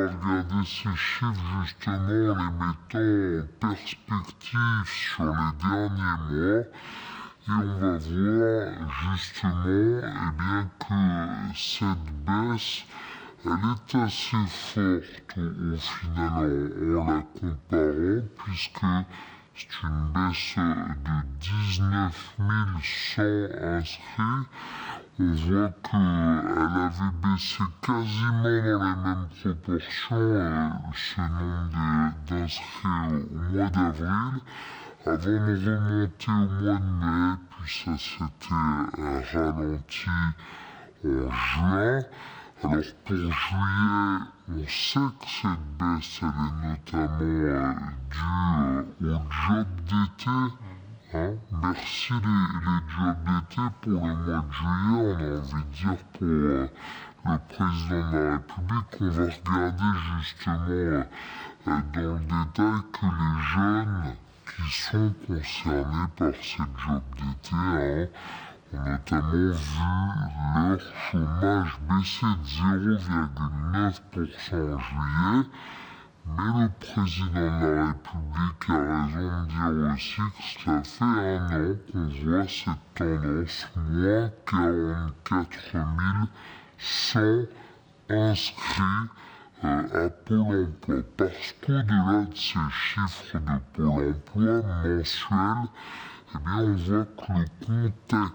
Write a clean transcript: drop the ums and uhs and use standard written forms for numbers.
regarder ces chiffres justement en les mettant en perspective sur les derniers mois et on va voir justement que cette baisse elle est assez forte au final en la comparant puisque c'est une baisse de 19 100 inscrits. On voit qu'elle avait baissé quasiment dans les mêmes proportions ce nombre d'inscrits au mois d'avril, avant de remonter au mois de mai, puis ça s'était ralenti en juin. Alors pour juillet, on sait que cette baisse elle est notamment due au job d'été. Merci les jobs d'été pour le mois de juillet, on a envie de dire pour le président de la République. On va regarder justement dans le détail que les jeunes qui sont concernés par ces jobs d'été ont notamment vu leur chômage baisser de 0,9% en juillet. Mais le président de la République a raison de dire aussi que cela fait un an qu'on voit cette tendance, moins 44 100 inscrits à Pôle emploi. Parce qu'au-delà de ces chiffres de Pôle emploi mensuels, on voit que le contexte